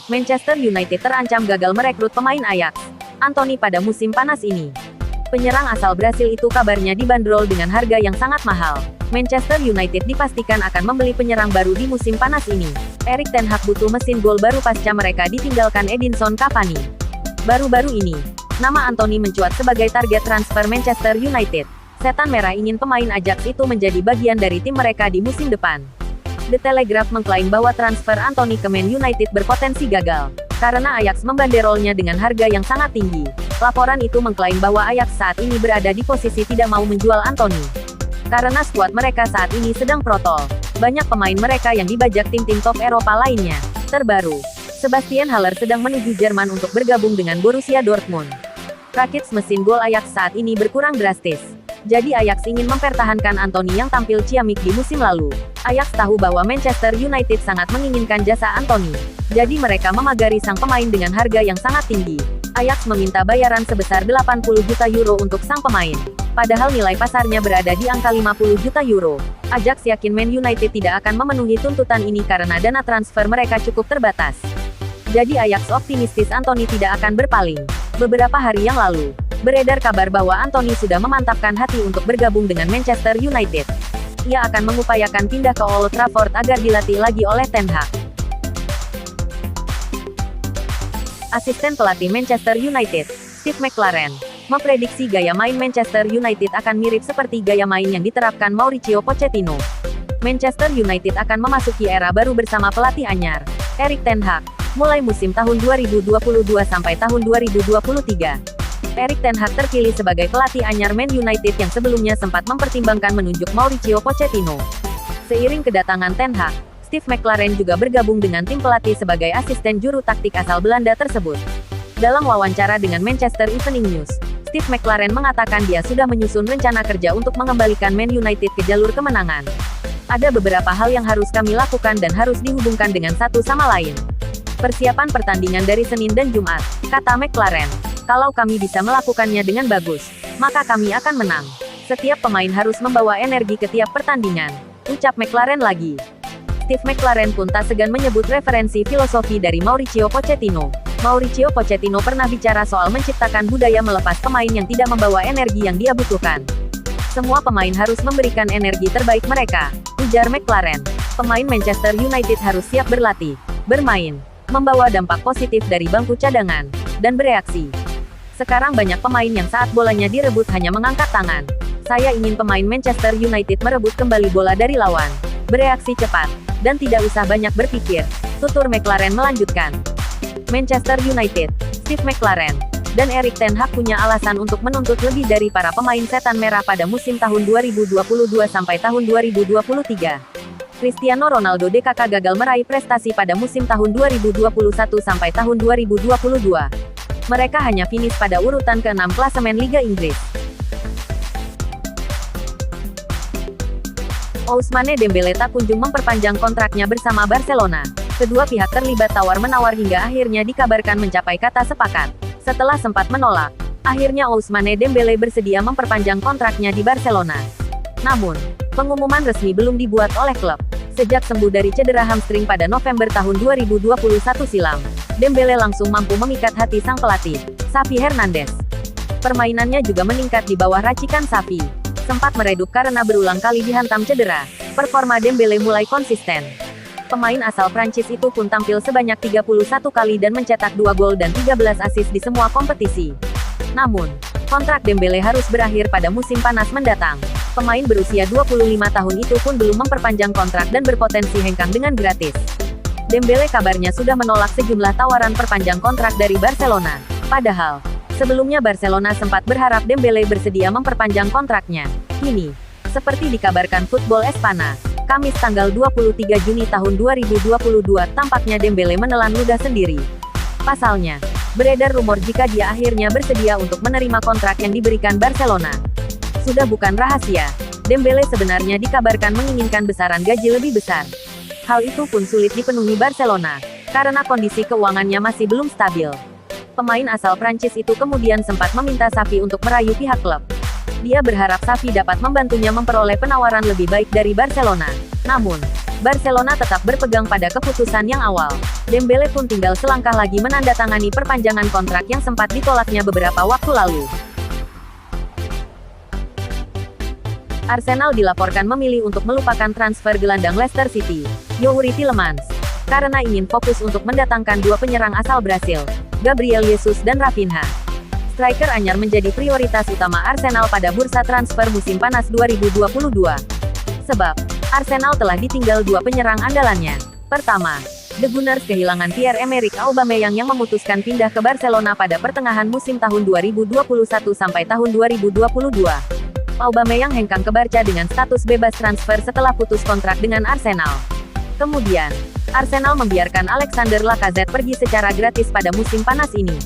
Manchester United terancam gagal merekrut pemain Ajax Anthony pada musim panas ini. Penyerang asal Brasil itu kabarnya dibanderol dengan harga yang sangat mahal. Manchester United dipastikan akan membeli penyerang baru di musim panas ini. Erik ten Hag butuh mesin gol baru pasca mereka ditinggalkan Edinson Cavani. Baru-baru ini, nama Anthony mencuat sebagai target transfer Manchester United. Setan Merah ingin pemain Ajax itu menjadi bagian dari tim mereka di musim depan. The Telegraph mengklaim bahwa transfer Anthony ke Man United berpotensi gagal, karena Ajax membanderolnya dengan harga yang sangat tinggi. Laporan itu mengklaim bahwa Ajax saat ini berada di posisi tidak mau menjual Anthony. Karena skuad mereka saat ini sedang protol. Banyak pemain mereka yang dibajak tim-tim top Eropa lainnya. Terbaru, Sebastian Haller sedang menuju Jerman untuk bergabung dengan Borussia Dortmund. Rakit mesin gol Ajax saat ini berkurang drastis. Jadi Ajax ingin mempertahankan Anthony yang tampil ciamik di musim lalu. Ajax tahu bahwa Manchester United sangat menginginkan jasa Anthony. Jadi mereka memagari sang pemain dengan harga yang sangat tinggi. Ajax meminta bayaran sebesar 80 juta euro untuk sang pemain. Padahal nilai pasarnya berada di angka 50 juta euro. Ajax yakin Man United tidak akan memenuhi tuntutan ini karena dana transfer mereka cukup terbatas. Jadi Ajax optimistis Anthony tidak akan berpaling. Beberapa hari yang lalu, beredar kabar bahwa Anthony sudah memantapkan hati untuk bergabung dengan Manchester United. Ia akan mengupayakan pindah ke Old Trafford agar dilatih lagi oleh Ten Hag. Asisten pelatih Manchester United, Steve McClaren, memprediksi gaya main Manchester United akan mirip seperti gaya main yang diterapkan Mauricio Pochettino. Manchester United akan memasuki era baru bersama pelatih anyar, Erik ten Hag, mulai musim tahun 2022 sampai tahun 2023. Erik ten Hag terpilih sebagai pelatih anyar Man United yang sebelumnya sempat mempertimbangkan menunjuk Mauricio Pochettino. Seiring kedatangan Ten Hag, Steve McClaren juga bergabung dengan tim pelatih sebagai asisten juru taktik asal Belanda tersebut. Dalam wawancara dengan Manchester Evening News, Steve McClaren mengatakan dia sudah menyusun rencana kerja untuk mengembalikan Man United ke jalur kemenangan. Ada beberapa hal yang harus kami lakukan dan harus dihubungkan dengan satu sama lain. Persiapan pertandingan dari Senin dan Jumat, kata McClaren. Kalau kami bisa melakukannya dengan bagus, maka kami akan menang. Setiap pemain harus membawa energi ke tiap pertandingan, ucap McClaren lagi. Steve McClaren pun tak segan menyebut referensi filosofi dari Mauricio Pochettino. Mauricio Pochettino pernah bicara soal menciptakan budaya melepas pemain yang tidak membawa energi yang dia butuhkan. Semua pemain harus memberikan energi terbaik mereka, ujar McClaren. Pemain Manchester United harus siap berlatih, bermain, membawa dampak positif dari bangku cadangan, dan bereaksi. Sekarang banyak pemain yang saat bolanya direbut hanya mengangkat tangan. Saya ingin pemain Manchester United merebut kembali bola dari lawan, bereaksi cepat, dan tidak usah banyak berpikir, tutur McClaren melanjutkan. Manchester United, Steve McClaren, dan Erik ten Hag punya alasan untuk menuntut lebih dari para pemain setan merah pada musim tahun 2022 sampai tahun 2023. Cristiano Ronaldo DKK gagal meraih prestasi pada musim tahun 2021 sampai tahun 2022. Mereka hanya finish pada urutan ke-6 klasemen Liga Inggris. Ousmane Dembele tak kunjung memperpanjang kontraknya bersama Barcelona. Kedua pihak terlibat tawar-menawar hingga akhirnya dikabarkan mencapai kata sepakat. Setelah sempat menolak, akhirnya Ousmane Dembele bersedia memperpanjang kontraknya di Barcelona. Namun, pengumuman resmi belum dibuat oleh klub. Sejak sembuh dari cedera hamstring pada November tahun 2021 silam, Dembele langsung mampu memikat hati sang pelatih, Xavi Hernandez. Permainannya juga meningkat di bawah racikan Xavi. Sempat meredup karena berulang kali dihantam cedera. Performa Dembele mulai konsisten. Pemain asal Prancis itu pun tampil sebanyak 31 kali dan mencetak 2 gol dan 13 assist di semua kompetisi. Namun, kontrak Dembele harus berakhir pada musim panas mendatang. Pemain berusia 25 tahun itu pun belum memperpanjang kontrak dan berpotensi hengkang dengan gratis. Dembele kabarnya sudah menolak sejumlah tawaran perpanjang kontrak dari Barcelona. Padahal, sebelumnya Barcelona sempat berharap Dembele bersedia memperpanjang kontraknya. Kini, seperti dikabarkan Football Espana, Kamis tanggal 23 Juni tahun 2022 tampaknya Dembele menelan ludah sendiri. Pasalnya, beredar rumor jika dia akhirnya bersedia untuk menerima kontrak yang diberikan Barcelona. Sudah bukan rahasia, Dembele sebenarnya dikabarkan menginginkan besaran gaji lebih besar. Hal itu pun sulit dipenuhi Barcelona, karena kondisi keuangannya masih belum stabil. Pemain asal Prancis itu kemudian sempat meminta Xavi untuk merayu pihak klub. Dia berharap Xavi dapat membantunya memperoleh penawaran lebih baik dari Barcelona. Namun, Barcelona tetap berpegang pada keputusan yang awal. Dembele pun tinggal selangkah lagi menandatangani perpanjangan kontrak yang sempat ditolaknya beberapa waktu lalu. Arsenal dilaporkan memilih untuk melupakan transfer gelandang Leicester City, Youri Tielemans, karena ingin fokus untuk mendatangkan dua penyerang asal Brasil, Gabriel Jesus dan Raphinha. Striker anyar menjadi prioritas utama Arsenal pada bursa transfer musim panas 2022. Sebab, Arsenal telah ditinggal dua penyerang andalannya. Pertama, The Gunners kehilangan Pierre-Emerick Aubameyang yang memutuskan pindah ke Barcelona pada pertengahan musim tahun 2021 sampai tahun 2022. Aubameyang hengkang ke Barca dengan status bebas transfer setelah putus kontrak dengan Arsenal. Kemudian, Arsenal membiarkan Alexander Lacazette pergi secara gratis pada musim panas ini.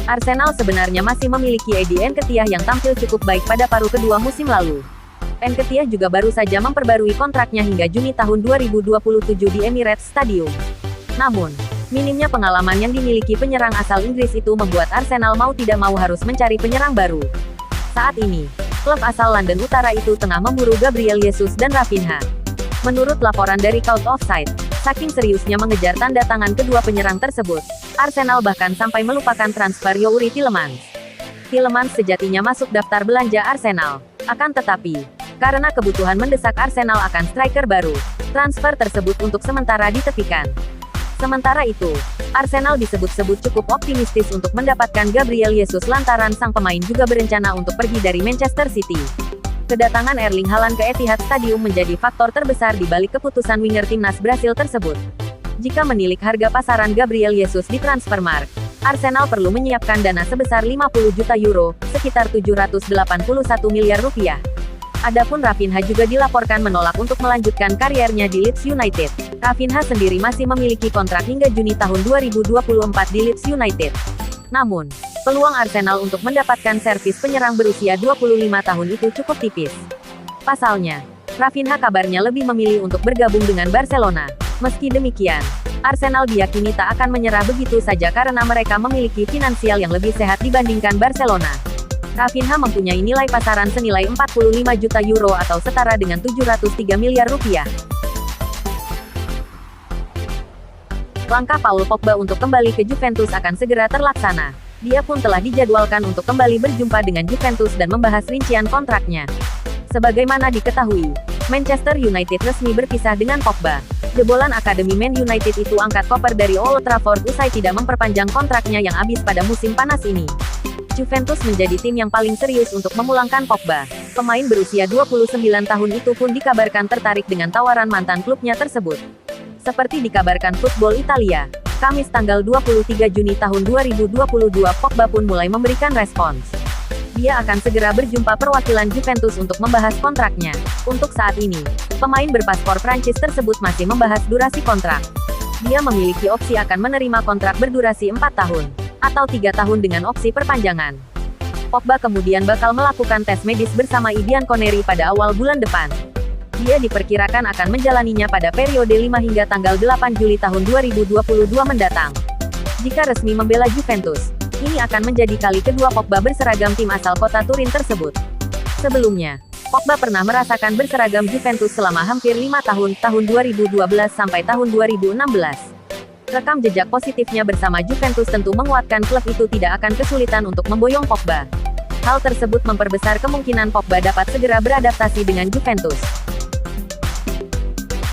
Arsenal sebenarnya masih memiliki Eddie Nketiah yang tampil cukup baik pada paruh kedua musim lalu. Nketiah juga baru saja memperbarui kontraknya hingga Juni tahun 2027 di Emirates Stadium. Namun, minimnya pengalaman yang dimiliki penyerang asal Inggris itu membuat Arsenal mau tidak mau harus mencari penyerang baru. Saat ini, klub asal London Utara itu tengah memburu Gabriel Jesus dan Raphinha. Menurut laporan dari Couch Offside, saking seriusnya mengejar tanda tangan kedua penyerang tersebut, Arsenal bahkan sampai melupakan transfer Youri Tielemans. Tielemans sejatinya masuk daftar belanja Arsenal. Akan tetapi, karena kebutuhan mendesak Arsenal akan striker baru, transfer tersebut untuk sementara ditepikan. Sementara itu, Arsenal disebut-sebut cukup optimistis untuk mendapatkan Gabriel Jesus lantaran sang pemain juga berencana untuk pergi dari Manchester City. Kedatangan Erling Haaland ke Etihad Stadium menjadi faktor terbesar di balik keputusan winger timnas Brasil tersebut. Jika menilik harga pasaran Gabriel Jesus di Transfermarkt, Arsenal perlu menyiapkan dana sebesar 50 juta euro, sekitar 781 miliar rupiah. Adapun Raphinha juga dilaporkan menolak untuk melanjutkan kariernya di Leeds United. Raphinha sendiri masih memiliki kontrak hingga Juni tahun 2024 di Leeds United. Namun, peluang Arsenal untuk mendapatkan servis penyerang berusia 25 tahun itu cukup tipis. Pasalnya, Raphinha kabarnya lebih memilih untuk bergabung dengan Barcelona. Meski demikian, Arsenal diyakini tak akan menyerah begitu saja karena mereka memiliki finansial yang lebih sehat dibandingkan Barcelona. Raphinha mempunyai nilai pasaran senilai 45 juta euro atau setara dengan 703 miliar rupiah. Langkah Paul Pogba untuk kembali ke Juventus akan segera terlaksana. Dia pun telah dijadwalkan untuk kembali berjumpa dengan Juventus dan membahas rincian kontraknya. Sebagaimana diketahui, Manchester United resmi berpisah dengan Pogba. Jebolan Akademi Man United itu angkat koper dari Old Trafford usai tidak memperpanjang kontraknya yang habis pada musim panas ini. Juventus menjadi tim yang paling serius untuk memulangkan Pogba. Pemain berusia 29 tahun itu pun dikabarkan tertarik dengan tawaran mantan klubnya tersebut. Seperti dikabarkan Football Italia, Kamis tanggal 23 Juni tahun 2022 Pogba pun mulai memberikan respons. Dia akan segera berjumpa perwakilan Juventus untuk membahas kontraknya. Untuk saat ini, pemain berpaspor Prancis tersebut masih membahas durasi kontrak. Dia memiliki opsi akan menerima kontrak berdurasi 4 tahun, atau 3 tahun dengan opsi perpanjangan. Pogba kemudian bakal melakukan tes medis bersama Ivan Koneri pada awal bulan depan. Dia diperkirakan akan menjalaninya pada periode 5 hingga tanggal 8 Juli tahun 2022 mendatang. Jika resmi membela Juventus, ini akan menjadi kali kedua Pogba berseragam tim asal kota Turin tersebut. Sebelumnya, Pogba pernah merasakan berseragam Juventus selama hampir 5 tahun, tahun 2012 sampai tahun 2016. Rekam jejak positifnya bersama Juventus tentu menguatkan klub itu tidak akan kesulitan untuk memboyong Pogba. Hal tersebut memperbesar kemungkinan Pogba dapat segera beradaptasi dengan Juventus.